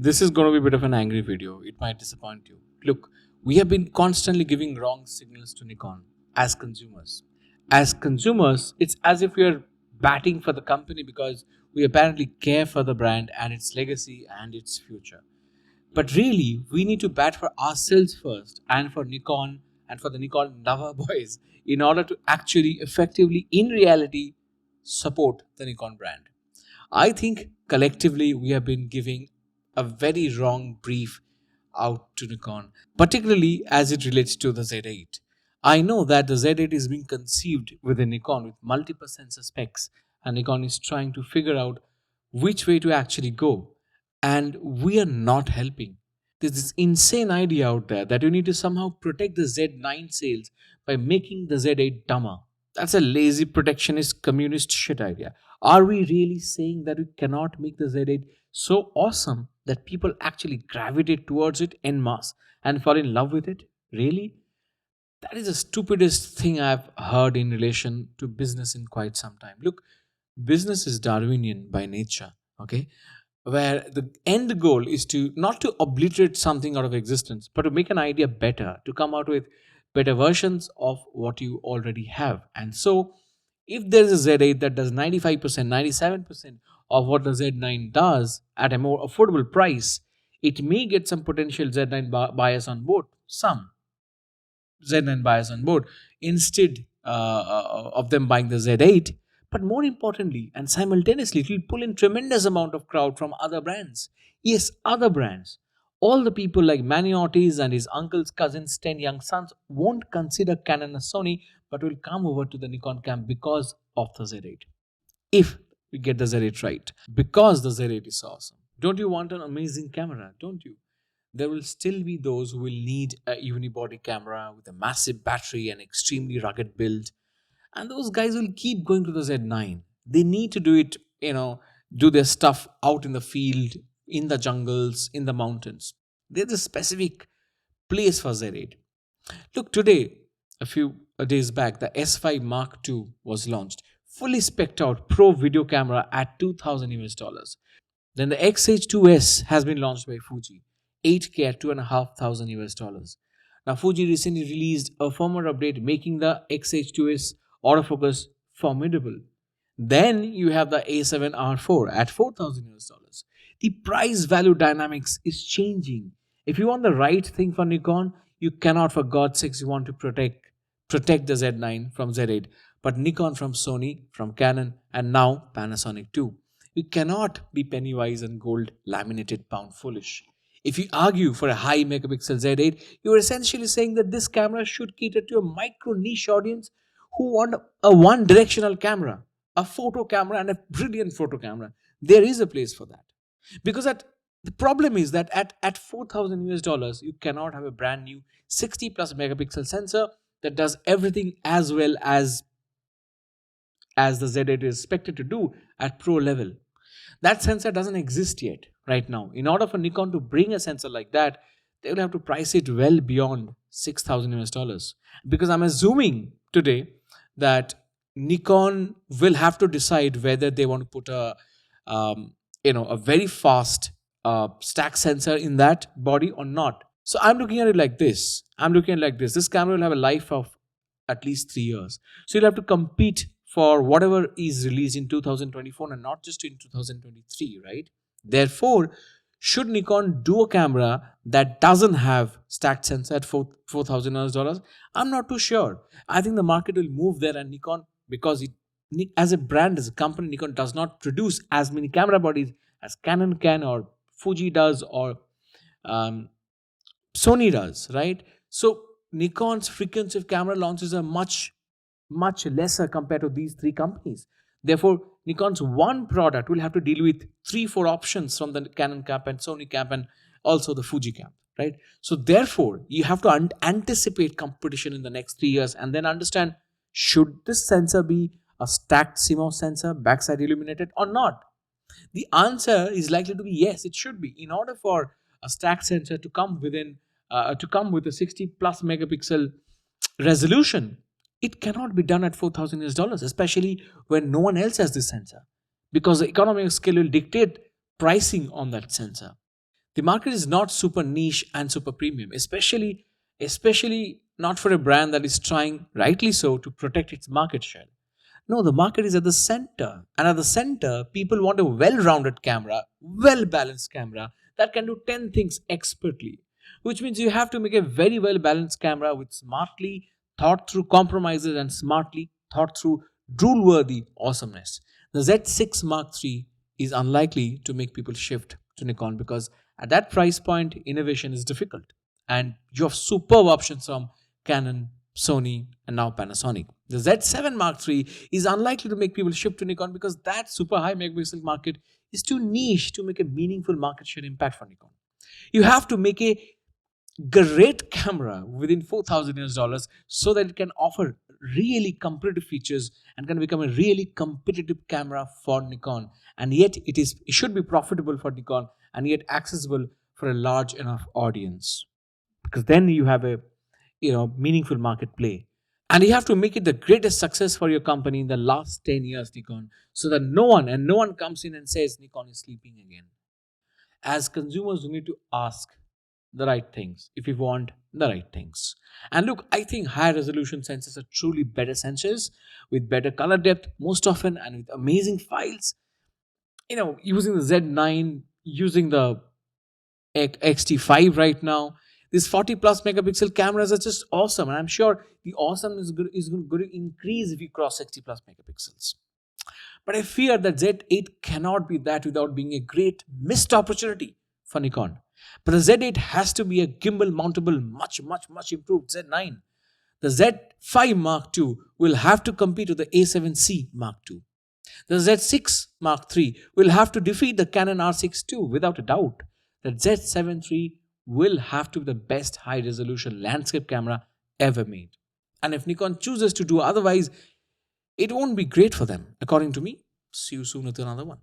This is going to be a bit of an angry video. It might disappoint you. Look, we have been constantly giving wrong signals to Nikon as consumers. As consumers, it's as if we are batting for the company because we apparently care for the brand and its legacy and its future. But really, we need to bat for ourselves first and for Nikon and for the Nikon lover boys in order to actually effectively, in reality, support the Nikon brand. I think collectively we have been giving a very wrong brief out to Nikon, particularly as it relates to the Z8. I know that the Z8 is being conceived within Nikon with multiple sensor specs, and Nikon is trying to figure out which way to actually go. And we are not helping. There's this insane idea out there that you need to somehow protect the Z9 sales by making the Z8 dumber. That's a lazy protectionist communist shit idea. Are we really saying that we cannot make the Z8 so awesome that people actually gravitate towards it en masse and fall in love with it? Really? That is the stupidest thing I've heard in relation to business in quite some time. Look, business is Darwinian by nature, okay? Where the end goal is to not to obliterate something out of existence, but to make an idea better, to come out with better versions of what you already have. And so, if there is a Z8 that does 95%, 97% of what the Z9 does at a more affordable price, it may get some potential Z9 buyers on board. Some Z9 buyers on board instead of them buying the Z8. But more importantly and simultaneously, it will pull in tremendous amount of crowd from other brands. Yes, other brands. All the people like Manny Ortiz and his uncle's cousins, 10 young sons, won't consider Canon or Sony, but will come over to the Nikon camp because of the Z8. If we get the Z8 right, because the Z8 is awesome. Don't you want an amazing camera? Don't you? There will still be those who will need a unibody camera with a massive battery and extremely rugged build. And those guys will keep going to the Z9. They need to do it, do their stuff out in the field, in the jungles, in the mountains. There's a specific place for Z8. Look, today, a few days back, the S5 Mark II was launched. Fully spec'd out pro video camera at 2000 US dollars. Then the XH2S has been launched by Fuji. 8K at 2,500 US dollars. Now, Fuji recently released a firmware update making the XH2S autofocus formidable. Then you have the A7R4 at 4,000 US dollars. The price value dynamics is changing. If you want the right thing for Nikon, you cannot, for God's sakes, you want to protect the Z9 from Z8, but Nikon from Sony, from Canon, and now Panasonic too. You cannot be penny wise and gold laminated pound foolish. If you argue for a high megapixel Z8, you are essentially saying that this camera should cater to a micro niche audience who want a one directional camera, a photo camera and a brilliant photo camera. There is a place for that. Because the problem is that at 4,000 US dollars, you cannot have a brand new 60 plus megapixel sensor that does everything as well as the Z8 is expected to do at pro level. That sensor doesn't exist yet right now. In order for Nikon to bring a sensor like that, they will have to price it well beyond 6,000 US dollars. Because I'm assuming today that Nikon will have to decide whether they want to put a very fast stack sensor in that body or not. So I'm looking at it like this. This camera will have a life of at least 3 years. So you'll have to compete for whatever is released in 2024 and not just in 2023, right? Therefore, should Nikon do a camera that doesn't have stacked sensor at 4,000 dollars? I'm not too sure. I think the market will move there, and Nikon, because as a brand, as a company, Nikon does not produce as many camera bodies as Canon can or Fuji does or Sony does, right? So Nikon's frequency of camera launches are much lesser compared to these three companies. Therefore, Nikon's one product will have to deal with 3-4 options from the Canon camp and Sony camp and also the Fuji camp, right? So therefore, you have to anticipate competition in the next 3 years and then understand, should this sensor be a stacked CMOS sensor, backside illuminated or not? The answer is likely to be yes, it should be. In order for a stacked sensor to come with a 60 plus megapixel resolution, it cannot be done at 4,000 US dollars, especially when no one else has this sensor, because the economy of scale will dictate pricing on that sensor. The market is not super niche and super premium, especially not for a brand that is trying, rightly so, to protect its market share. No, the market is at the center. And at the center, people want a well rounded camera, well balanced camera that can do 10 things expertly. Which means you have to make a very well balanced camera with smartly thought through compromises and smartly thought through drool worthy awesomeness. The Z6 Mark III is unlikely to make people shift to Nikon because at that price point, innovation is difficult. And you have superb options from Canon, Sony, and now Panasonic. The Z7 Mark III is unlikely to make people shift to Nikon because that super high megapixel market is too niche to make a meaningful market share impact for Nikon. You have to make a great camera within 4,000 US dollars so that it can offer really competitive features and can become a really competitive camera for Nikon. And yet it should be profitable for Nikon and yet accessible for a large enough audience, because then you have a meaningful market play. And you have to make it the greatest success for your company in the last 10 years, Nikon, so that no one comes in and says Nikon is sleeping again. As consumers, we need to ask the right things if we want the right things. And look, I think higher resolution sensors are truly better sensors with better color depth most often and with amazing files. Using the Z9, using the XT5 right now, these 40 plus megapixel cameras are just awesome. And I'm sure the awesome is going to increase if you cross 60 plus megapixels. But I fear that Z8 cannot be that without being a great missed opportunity for Nikon. But the Z8 has to be a gimbal mountable, much improved Z9. The Z5 Mark II will have to compete with the A7C Mark II. The Z6 Mark III will have to defeat the Canon R6 II without a doubt. The Z7 III will have to be the best high resolution landscape camera ever made. And if Nikon chooses to do otherwise, it won't be great for them, according to me. See you soon with another one.